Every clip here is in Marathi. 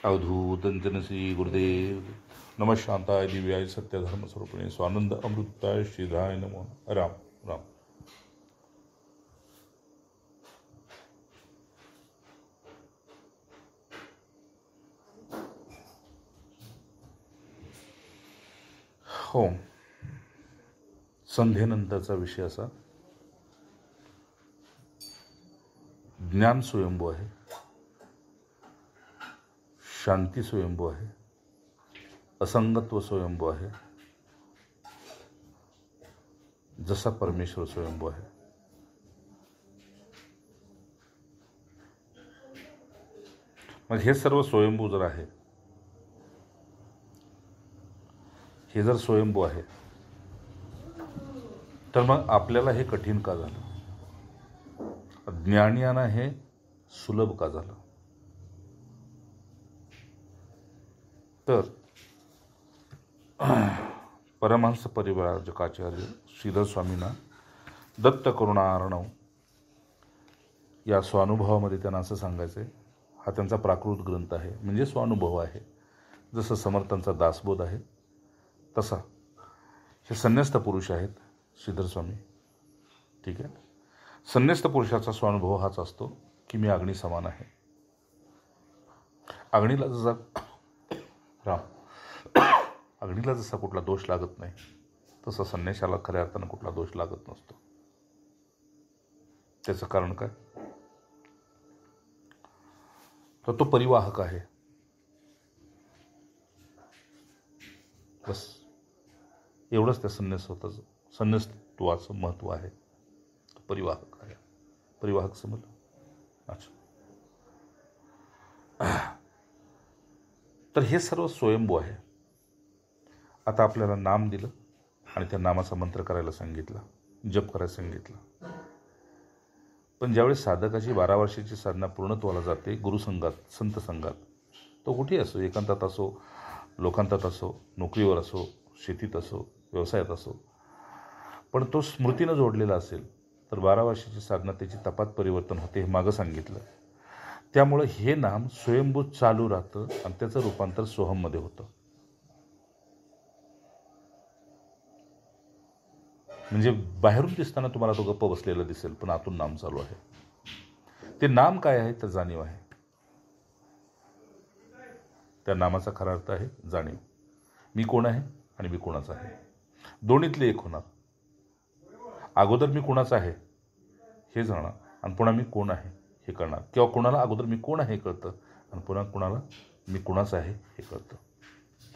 अवधूत दंतन श्री गुरुदेव नमः शांताय दिव्याय सत्यधर्म स्वरूपिणे स्वानंद अमृताय श्रीधाय नमो राम राम. हो, संध्येनंतरचा विषय असा, ज्ञान स्वयंभू आहे, शांती स्वयंभू आहे, असंगत्व स्वयंभू आहे, जसा परमेश्वर स्वयंभू आहे. मग हे सर्व स्वयंभू जर आहे, हे जर स्वयंभू आहे, तर मग आपल्याला हे कठीण का झालं? ज्ञानियांना हे सुलभ का झालं? तर परमहंस परिव्राजकाचार्य श्रीधर स्वामींना दत्त करुणा अर्णव या स्वानुभवामध्ये त्यांना असं सांगायचं आहे, हा त्यांचा प्राकृत ग्रंथ आहे, म्हणजे स्वानुभव आहे. जसं समर्थांचा दासबोध आहे तसा हे संन्यस्त पुरुष आहेत श्रीधर स्वामी. ठीक आहे. संन्यस्त पुरुषाचा स्वानुभव हाच असतो की मी अग्नी समान आहे. अग्नीला जसा कुठला दोष लागत नाही, तसा संन्याशाला खऱ्या अर्थानं कुठला दोष लागत नसतो. त्याचं कारण काय? तर तो परिवाहक आहे. बस एवढंच त्या संन्यस्तत्वाचं महत्त्व आहे. तो परिवाहक आहे. परिवाहक समजलं? अच्छा. तर हे सर्व स्वयंभू आहे. आता आपल्याला नाम दिलं आणि त्या नामाचा मंत्र करायला सांगितला, जप करायला सांगितलं. पण ज्यावेळेस साधकाची 12 वर्षाची साधना पूर्णत्वाला जाते, गुरुसंघात, संत संघात, तो कुठेही असो, एकांतात असो, लोकांतात असो, नोकरीवर असो, शेतीत असो, व्यवसायात असो, पण तो स्मृतीनं जोडलेला असेल तर 12 वर्षाची साधना त्याची तपात परिवर्तन होते, हे मागं सांगितलं. त्यामुळं हे नाम स्वयंभू चालू राहतं आणि त्याचं रूपांतर सोहममध्ये होतं. म्हणजे बाहेरून दिसताना तुम्हाला तो गप्प बसलेला दिसेल, पण आतून नाम चालू आहे. ते नाम काय आहे? तर जाणीव आहे. त्या नामाचा खरा अर्थ आहे जाणीव. मी कोण आहे आणि मी कोणाचा आहे, दोन्हीतले एक होणार. अगोदर मी कोणाचा आहे हे जाणार आणि पुन्हा मी कोण आहे हे कळणार. किंवा कोणाला अगोदर मी कोण आहे हे कळतं आणि पुन्हा कोणाला मी कोणाचं आहे हे कळतं.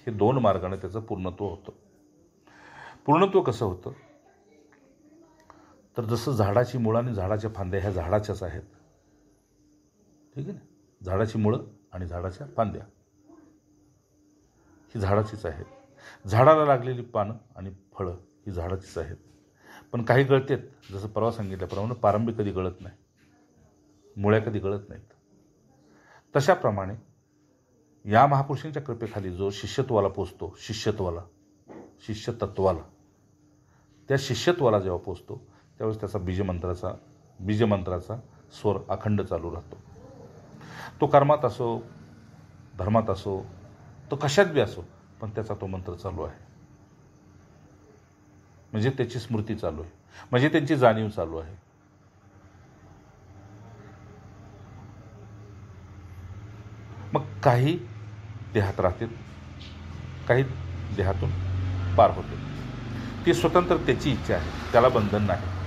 हे 2 मार्गाने त्याचं पूर्णत्व होतं. पूर्णत्व कसं होतं? तर जसं झाडाची मुळं आणि झाडाच्या फांद्या ह्या झाडाच्याच आहेत. ठीक आहे ना? झाडाची मुळं आणि झाडाच्या फांद्या ही झाडाचीच आहेत. झाडाला लागलेली पानं आणि फळं ही झाडाचीच आहेत. पण काही गळतेत, जसं परवा सांगितल्याप्रमाणे पारंबी कधी गळत नाही, मुळ्या कधी गळत नाहीत. तशाप्रमाणे या महापुरुषांच्या कृपेखाली जो शिष्यत्वाला पोचतो, शिष्यतत्वाला, त्या शिष्यत्वाला जेव्हा पोचतो त्यावेळेस त्याचा बीजमंत्राचा स्वर अखंड चालू राहतो. तो कर्मात असो, धर्मात असो, तो कशात बी असो, पण त्याचा तो मंत्र चालू आहे. म्हणजे त्याची स्मृती चालू आहे, म्हणजे त्यांची जाणीव चालू आहे. मग काही देहात राहतील, काही देहातून पार होते. ती स्वतंत्र त्याची इच्छा आहे, त्याला बंधन नाही.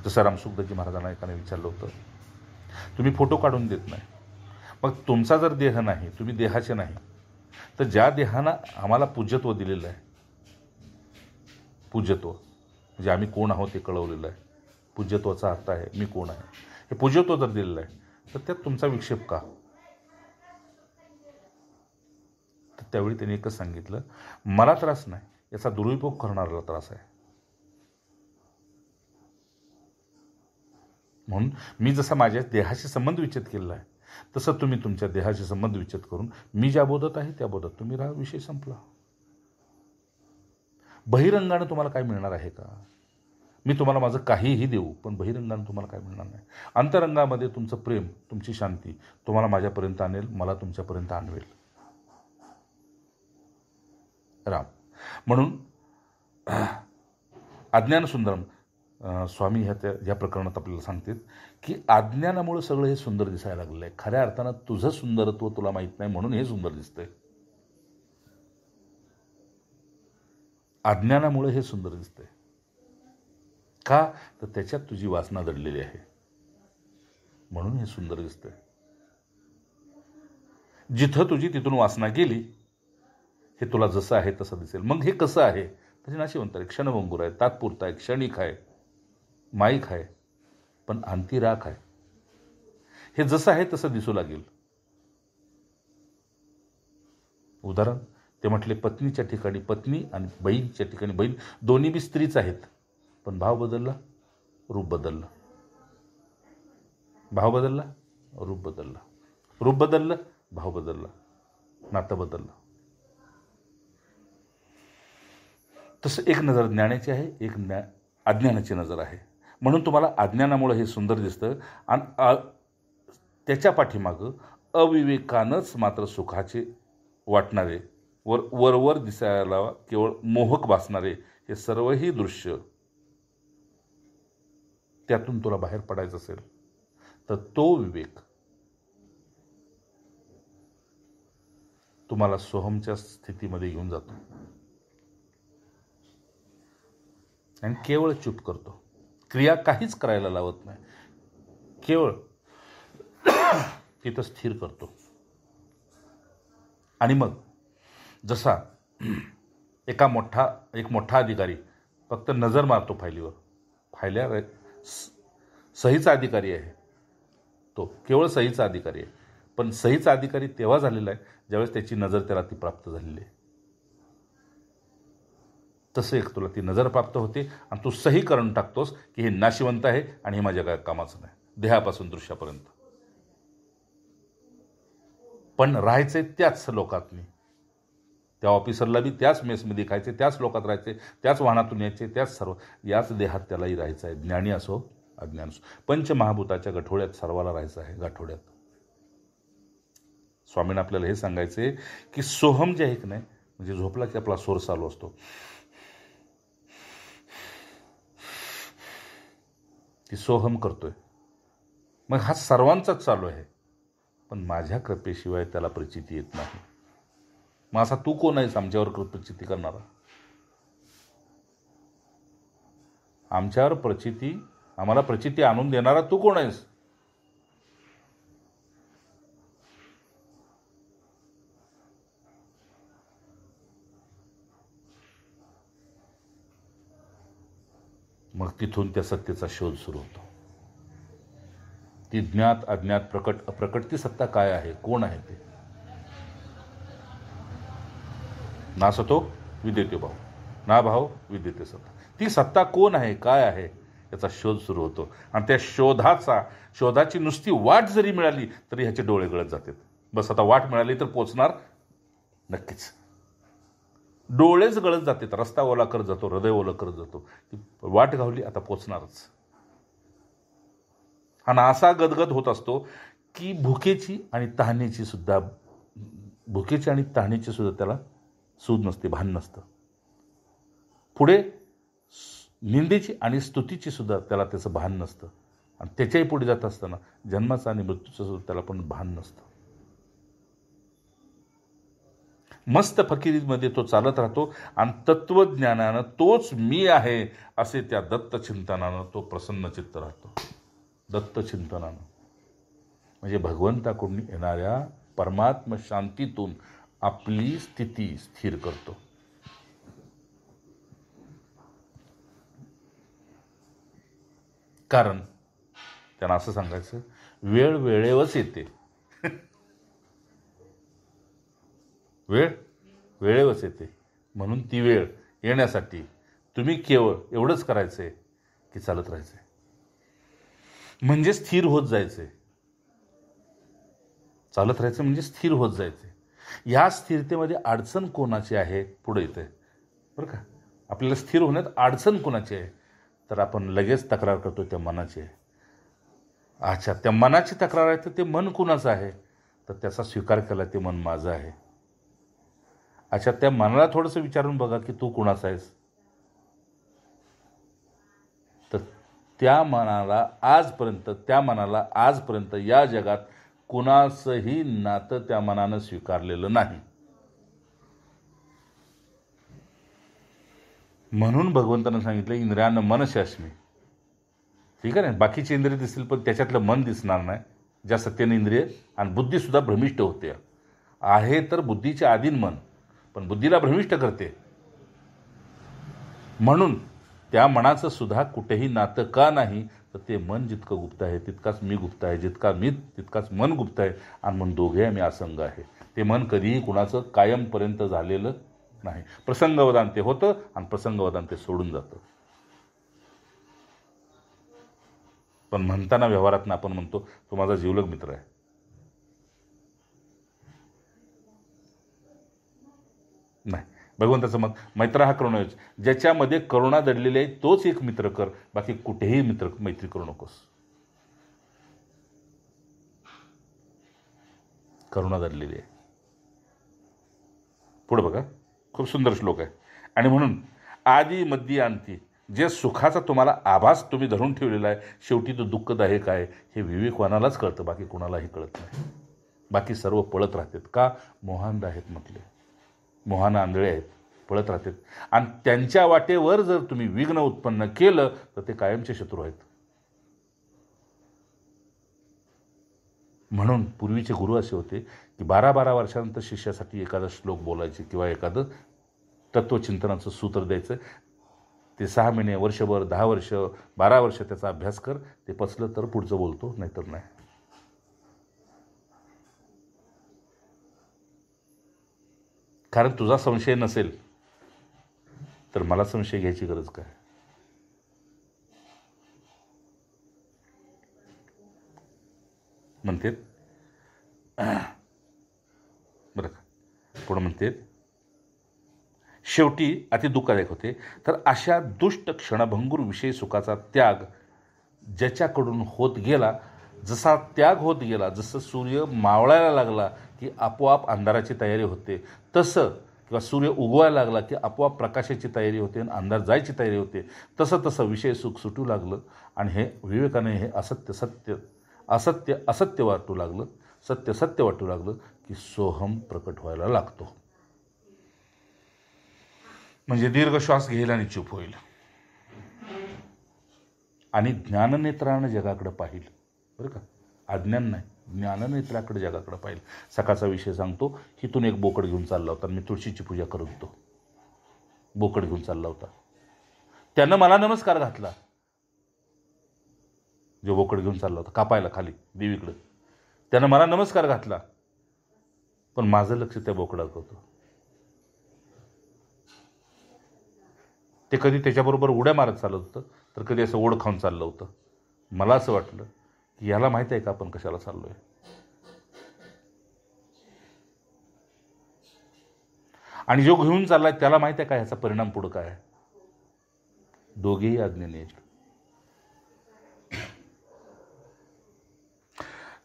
जसं रामसुखदासजी महाराजांना एकाने विचारलं होतं, तुम्ही फोटो काढून देत नाही, मग तुमचा जर देह नाही, तुम्ही देहाचे नाही, तर ज्या देहानं आम्हाला पूज्यत्व दिलेलं आहे, पूज्यत्व म्हणजे आम्ही कोण आहोत ते कळवलेलं आहे, पूज्यत्वाचा अर्थ आहे मी कोण आहे, हे पूज्यत्व जर दिलेलं आहे, तर त्यात तुमचा विक्षेप का? तर त्यावेळी त्यांनी एकच सांगितलं, मला त्रास नाही, याचा दुरुपयोग करणाऱ्याला त्रास आहे. म्हणून मी जसा माझ्या देहाशी संबंध विच्छेद केलेला आहे, तसं तुम्ही तुमच्या देहाशी संबंध विच्छेद करून मी ज्या बोधत आहे त्या बोधत तुम्ही राहा. विषय संपला. बहिरंगानं तुम्हाला काय मिळणार आहे का? मी तुम्हाला माझं काहीही देऊ, पण बहिरंगानं तुम्हाला काय मिळणार नाही. अंतरंगामध्ये तुमचं प्रेम, तुमची शांती तुम्हाला माझ्यापर्यंत आणेल, मला तुमच्यापर्यंत आणवेल. राम. म्हणून अज्ञान सुंदरम स्वामी ह्या प्रकरणात आपल्याला सांगतात की अज्ञानामुळे सगळं हे सुंदर दिसायला लागलेलं आहे. खऱ्या अर्थानं तुझं सुंदरत्व तुला माहीत नाही म्हणून हे सुंदर दिसतंय. अज्ञानामुळे हे सुंदर दिसतंय. का? तर त्याच्यात तुझी वासना दडलेली आहे म्हणून हे सुंदर दिसतंय. जिथं तुझी तिथून वासना गेली हे तुला जसं आहे तसं दिसेल. मग हे कसं आहे? म्हणजे नाशिवंत आहे, क्षणभंगूर आहे, तात्पुरता आहे, क्षणिक आहे, माईक आहे, पण अंती राख आहे. हे जसं आहे तसं दिसू लागेल. उदाहरण ते म्हटले, पत्नीच्या ठिकाणी पत्नी आणि बहीणच्या ठिकाणी बहीण, दोन्ही बी स्त्रीच आहेत, पण भाव बदलला, रूप बदललं. भाव बदलला, रूप बदलला. रूप बदललं, भाव बदलला, नातं बदललं. तसं एक नजर ज्ञानाची आहे, एक अज्ञानाची नजर आहे. म्हणून तुम्हाला अज्ञानामुळे हे सुंदर दिसतं आणि त्याच्या पाठीमागं अविवेकानंच मात्र सुखाचे वाटणारे वरवर दिसायला केवळ मोहक भासणारे हे सर्वही दृश्य, त्यातून तुला बाहेर पडायचं असेल तर तो विवेक तुम्हाला सोहमच्या स्थितीमध्ये घेऊन जातो आणि केवळ चूप करतो. क्रिया काहीच करायला लावत नाही, केवळ तिथं स्थिर करतो. आणि मग जसा एक मोठा अधिकारी फक्त नजर मारतो फायलीवर, फायल्या सहीचा अधिकारी आहे तो, केवळ सहीचा अधिकारी आहे. पण सहीचा अधिकारी तेव्हा झालेला आहे ज्यावेळेस त्याची नजर त्याला ती प्राप्त झालेली आहे. तसं एक तुला ती नजर प्राप्त होते आणि तू सही करून टाकतोस की हे नाशिवंत आहे आणि हे माझ्या काय कामाचं नाही, देहापासून दृश्यापर्यंत. पण राहायचे त्याच लोकातनी, त्या ऑफिसरला बी त्याच मेसमध्ये खायचे, त्याच लोकात राहायचे, त्याच वाहनातून यायचे, त्याच सर्व याच देहात त्यालाही राहायचं आहे, ज्ञानी असो अज्ञान असो. पंचमहाभूताच्या गठोड्यात सर्वाला राहायचं आहे, गाठोड्यात. स्वामींना आपल्याला हे सांगायचे की सोहम जे आहे की नाही, म्हणजे झोपला की आपला स्वर चालू असतो, की सोहम करतोय. मग हा सर्वांचाच चालू आहे, पण माझ्या कृपेशिवाय त्याला प्रचिती येत नाही. मग असा तू कोण आहेस आमच्यावर प्रचिती करणारा? आम्हाला प्रचिती आणून देणारा तू कोण आहेस? मग तिथून त्या सत्तेचा शोध सुरू होतो. ती ज्ञात अज्ञात प्रकट अप्रकट ती सत्ता काय आहे, कोण आहे ते? ना सतो विद्यते भाव, ना भाव विद्यते सत्ता. ती सत्ता कोण आहे, काय आहे, याचा शोध सुरू होतो. आणि त्या शोधाची नुसती वाट जरी मिळाली तरी ह्याचे डोळे गळत जातात. बस आता वाट मिळाली तर पोचणार नक्कीच. डोळेच गळत जातात, रस्ता ओला करत जातो, हृदय ओलं करत जातो. वाट घावली आता पोचणारच. आणि असा गदगद होत असतो की भुकेची आणि तहानेची सुद्धा त्याला सूद नसते, भान नसतं. पुढे निंदेची आणि स्तुतीची सुद्धा त्याला त्याचं भान नसतं. आणि त्याच्याही पुढे जात असताना जन्माचं आणि मृत्यूचं सुद्धा त्याला पण भान नसतं. मस्त फकिरीमध्ये तो चालत राहतो आणि तत्वज्ञानानं तोच मी आहे असे त्या दत्तचिंतनानं तो प्रसन्न चित्त राहतो. दत्तचिंतनानं म्हणजे भगवंताकडून येणाऱ्या परमात्म शांतीतून आपली स्थिती स्थिर करतो. कारण त्यांना असं सांगायचं, वेळ वेळेवरच येते. वेळ वेळेवरच येते. म्हणून ती वेळ येण्यासाठी तुम्ही केवळ एवढंच करायचंय की चालत राहायचंय, म्हणजे स्थिर होत जायचंय. चालत राहायचं म्हणजे स्थिर होत जायचंय. ह्या स्थिरतेमध्ये अडचण कोणाची आहे पुढे येते बरं का. आपल्याला स्थिर होण्यात अडचण कोणाची आहे तर आपण लगेच तक्रार करतो त्या मनाची आहे. अच्छा, त्या मनाची तक्रार आहे तर ते मन कुणाचं आहे? तर त्याचा स्वीकार केला ते मन माझं आहे. अच्छा, त्या मनाला थोडंसं विचारून बघा की तू कुणाचा आहेस. तर त्या मनाला आजपर्यंत या जगात कुणाचंही नातं त्या मनानं स्वीकारलेलं नाही. म्हणून भगवंतानं सांगितलं इंद्रियानं मनशास्मी. ठीक आहे ना, बाकीचे इंद्रिय दिसतील पण त्याच्यातलं मन दिसणार नाही. ज्या सत्याने इंद्रिय आणि बुद्धीसुद्धा भ्रमिष्ट होते आहे. तर बुद्धीच्या आधीन मन, पण बुद्धीला भ्रमिष्ट करते. म्हणून त्या मनाचं सुद्धा कुठेही नातं का नाही, तर ते मन जितकं गुप्त आहे तितकाच मी गुप्त आहे, जितका मी तितकाच मन गुप्त आहे. आणि म्हणून दोघे आम्ही असंग आहे. ते मन कधीही कुणाचं कायमपर्यंत झालेलं नाही. प्रसंगवदान ते होतं आणि प्रसंगवदान ते सोडून जातं. पण म्हणताना व्यवहारात आपण म्हणतो तो माझा जिवलग मित्र आहे. नाही, भगवंताचं मत मैत्र हा करुणायोज. ज्याच्यामध्ये करुणा दडलेली आहे तोच एक मित्र कर, बाकी कुठेही मैत्री करू नकोस. करुणा दडलेली आहे. पुढे बघा, खूप सुंदर श्लोक आहे. आणि म्हणून आदी मध्य अंती जे सुखाचा तुम्हाला आभास तुम्ही धरून ठेवलेला आहे, शेवटी तो दुःखदायक आहे हे विवेकवानालाच कळतं, बाकी कोणालाही कळत नाही. बाकी सर्व पळत राहतात. का? मोहांध आहेत म्हटले, मोहानं आंधळे आहेत, पळत राहतात. आणि त्यांच्या वाटेवर जर तुम्ही विघ्न उत्पन्न केलं तर ते कायमचे शत्रू आहेत. म्हणून पूर्वीचे गुरु असे होते की 12-12 वर्षानंतर शिष्यासाठी एखादा श्लोक बोलायचे किंवा एखादं तत्वचिंतनाचं सूत्र द्यायचं. ते 6 महिने, वर्षभर, 10 वर्ष, 12 वर्ष त्याचा अभ्यास कर. ते पचलं तर पुढचं बोलतो, नाहीतर नाही. कारण तुझा संशय नसेल तर मला संशय घ्यायची गरज काय? म्हणते बरं का, पुढं म्हणते शेवटी अति दुःखदायक होते. तर अशा दुष्ट क्षणभंगूर विषय सुखाचा त्याग ज्याच्याकडून होत गेला, जसा त्याग होत गेला, जसं सूर्य मावळायला लागला की आपोआप अंधाराची तयारी होते, तसं किंवा सूर्य उगवायला लागला की आपोआप प्रकाशाची तयारी होते आणि अंधार जायची तयारी होते, तसं तसं विषय सुख सुटू लागलं. आणि हे विवेकाने हे असत्य असत्य वाटू लागलं, सत्य सत्य वाटू लागलं की सोहम प्रकट व्हायला लागतो. म्हणजे दीर्घ श्वास घेईल आणि चूप होईल. आणि ज्ञाननेत्रानं जगाकडे पाहिलं. बरं का, अज्ञान नाही, ज्ञाननेत्राकडे जगाकडे पाहिलं. सकाळचा विषय सांगतो. हिथून एक बोकड घेऊन चालला होता. मी तुळशीची पूजा करत होतो. बोकड घेऊन चालला होता. त्यानं मला नमस्कार घातला. जो बोकड घेऊन चालला होता कापायला खाली देवीकडं, त्यानं मला नमस्कार घातला. पण माझं लक्ष त्या बोकडात होतं. ते कधी त्याच्याबरोबर उड्या मारत चालत होतं, तर कधी असं ओढ खाऊन चाललं होतं. मला असं वाटलं की याला माहीत आहे का आपण कशाला चाललोय. आणि जो घेऊन चाललाय त्याला माहित आहे का ह्याचा परिणाम पुढं काय आहे. दोघेही अज्ञानी आहेत.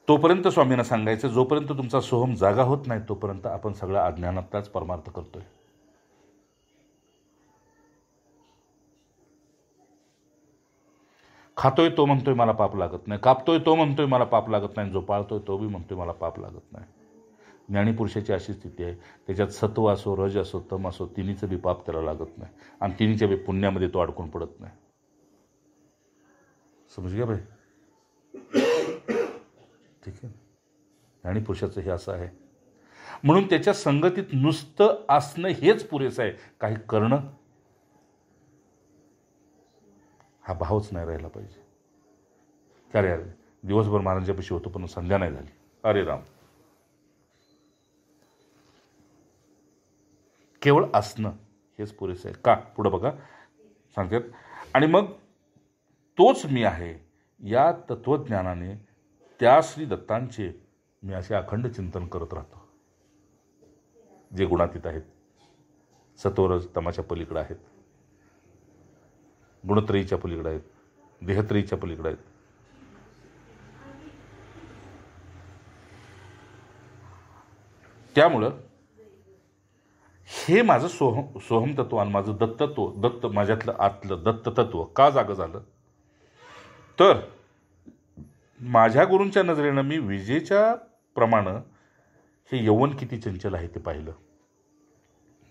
तोपर्यंत स्वामींना सांगायचं, जोपर्यंत तुमचा सोहम जागा होत नाही तोपर्यंत आपण सगळा अज्ञानातलाच परमार्थ करतोय. खातोय तो म्हणतोय मला पाप लागत नाही, कापतोय तो म्हणतोय मला पाप लागत नाही, जो पाळतोय तो बी म्हणतोय मला पाप लागत नाही. ज्ञानीपुरुषाची अशी स्थिती आहे. त्याच्यात सत्व असो, रज असो, तम असो, तिन्हीचं बी पाप त्याला लागत नाही आणि तिन्हीच्या बी पुण्यामध्ये तो अडकून पडत नाही. समज घ्या भाई. ठीक आहे. ज्ञानीपुरुषाचं हे असं आहे. म्हणून त्याच्या संगतीत नुसतं असणं हेच पुरेसं आहे. काही करणं हा भावच नाही राहिला पाहिजे. का रे, अरे दिवसभर महाराजांपाशी होतो पण संध्या नाही झाली, अरे राम. केवळ असणं हेच पुरेसं आहे. का? पुढं बघा सांगतात. आणि मग तोच मी आहे या तत्वज्ञानाने त्या श्री दत्तांचे मी असे अखंड चिंतन करत राहतो, जे गुणातीत आहेत, सत्वरज तमाच्या पलीकडे आहेत. गुणत्रयीच्या पलीकडे आहेत, देहत्रयीच्या पलीकडे आहेत. त्यामुळं हे माझं सोहम तत्व आणि माझं दत्त माझ्यातलं आतलं दत्त तत्व का जागं झालं, तर माझ्या गुरूंच्या नजरेनं मी विजेच्या प्रमाणं हे यौवन किती चंचल आहे ते पाहिलं.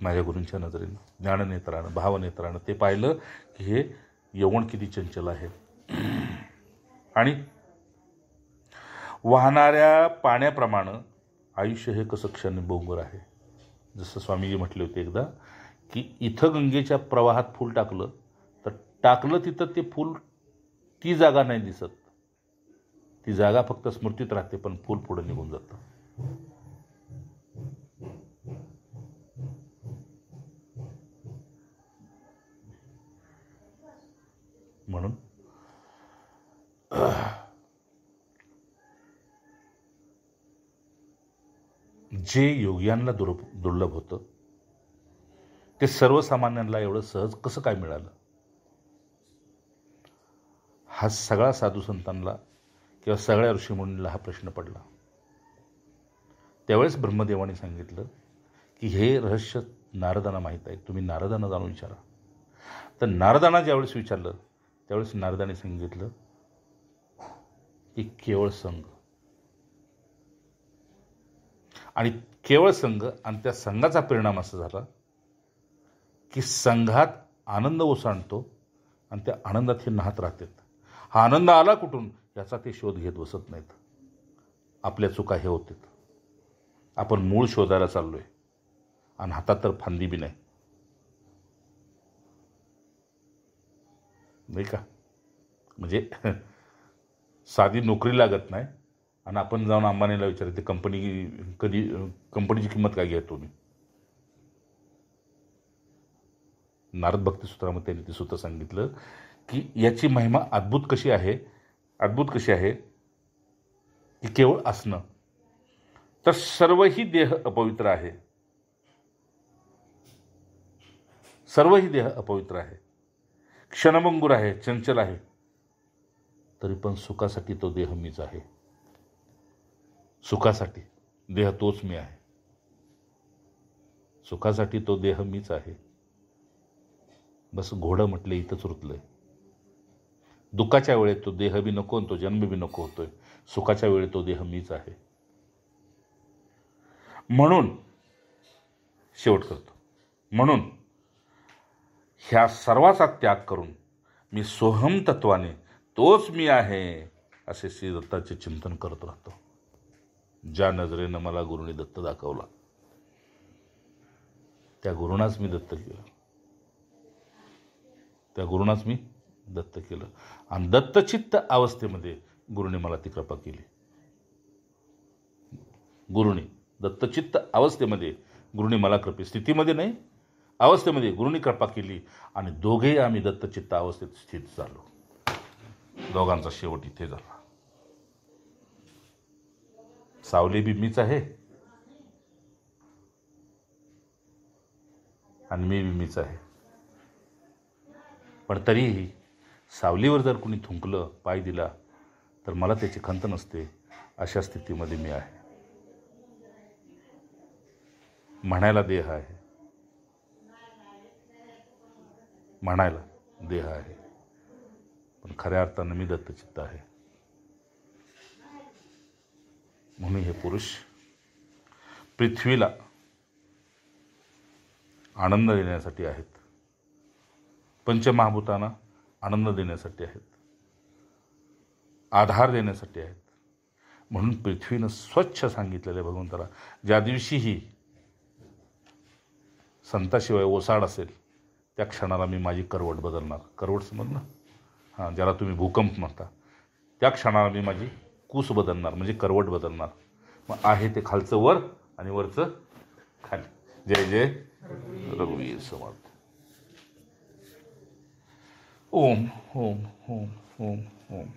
माझ्या गुरूंच्या नजरेनं, ज्ञाननेत्रानं, भावनेत्रानं ते पाहिलं की हे यौवन किती चंचल आहे. आणि वाहणाऱ्या पाण्याप्रमाणे आयुष्य हे कसं क्षणभंगुर आहे. जसं स्वामीजी म्हटले होते एकदा की इथं गंगेच्या प्रवाहात फूल टाकलं तर टाकलं तिथं ते फूल, ती जागा नाही दिसत, ती जागा फक्त स्मृतीत राहते, पण फूल पुढे निघून जातं. म्हणून जे योग्यांना दुर्लभ होतं ते सर्वसामान्यांना एवढं सहज कसं काय मिळालं, हा सगळा साधू संतांना किंवा सगळ्या ऋषीमुनींना हा प्रश्न पडला. त्यावेळेस ब्रह्मदेवाने सांगितलं की हे रहस्य नारदांना माहीत आहे, तुम्ही नारदांना जाणून विचारा. तर नारदांना ज्यावेळेस विचारलं त्यावेळेस नारदाने सांगितलं की केवळ संघ, आणि केवळ संघ, आणि त्या संघाचा परिणाम असा झाला की संघात आनंद ओसांडतो आणि त्या आनंदात हे नाहत राहतात. हा आनंद आला कुठून याचा ते शोध घेत बसत नाहीत. आपल्या चुका हे होतात, आपण मूळ शोधायला चाललोय आणि हातात तर फांदी बी नाही का. म्हणजे साधी नोकरी लागत नाही आणि आपण जाऊन अंबानीला विचारते कंपनीची किंमत काय घ्या तुम्ही. नारद भक्तिसूत्रामध्ये त्यांनी ते सुद्धा सांगितलं की याची महिमा अद्भुत कशी आहे की केवळ असणं. तर सर्वही देह अपवित्र आहे, सर्वही देह अपवित्र आहे, क्षणभंगुर आहे, चंचल आहे, तरी पण सुखासाठी तो देह मीच आहे. सुखासाठी देह तोच मी आहे, सुखासाठी तो देह मीच आहे. बस घोडं म्हटले इथंच रुतलंय. दुःखाच्या वेळेत तो देह बी नको, तो जन्म बी नको होतोय. सुखाच्या वेळेत तो देह मीच आहे. म्हणून शेवट करतो, म्हणून ह्या सर्वाचा त्याग करून मी सोहम तत्वाने तोच मी आहे असे श्री दत्ताचे चिंतन करत राहतो. ज्या नजरेनं मला गुरुने दत्त दाखवला त्या गुरुनाच मी दत्त केलं, त्या गुरुनाच मी दत्त केलं. आणि दत्तचित्त अवस्थेमध्ये गुरुने मला ती कृपा केली. गुरुने दत्तचित्त अवस्थेमध्ये गुरुने मला स्थितीमध्ये नाही, अवस्थेमध्ये गुरुने कृपा केली आणि दोघेही आम्ही दत्तचित्त अवस्थेत स्थित झालो. दोघांचा शेवट इथे झाला. सावली बी मीच आहे आणि मी बी मीच आहे. पण तरीही सावलीवर जर कुणी थुंकलं, पाय दिला, तर मला त्याची खंत नसते. अशा स्थितीमध्ये मी आहे. म्हणायला देह आहे, म्हणायला देह आहे, पण खऱ्या अर्थानं मी दत्तचित्त आहे. म्हणून हे पुरुष पृथ्वीला आनंद देण्यासाठी आहेत, पंचमहाभूतांना आनंद देण्यासाठी आहेत, आधार देण्यासाठी आहेत. म्हणून पृथ्वीनं स्वच्छ सांगितलेलं आहे भगवंताला, ज्या दिवशीही संताशिवाय ओसाड असेल त्या क्षणाला मी माझी करवट बदलणार. करवट समजणार? हां, ज्याला तुम्ही भूकंप म्हणता, त्या क्षणाला मी माझी कूस बदलणार, म्हणजे करवट बदलणार. मग आहे ते खालचं वर आणि वरचं खाली. जय जय रघुवीर समर्थ. ओम ओम ओम ओम ओम.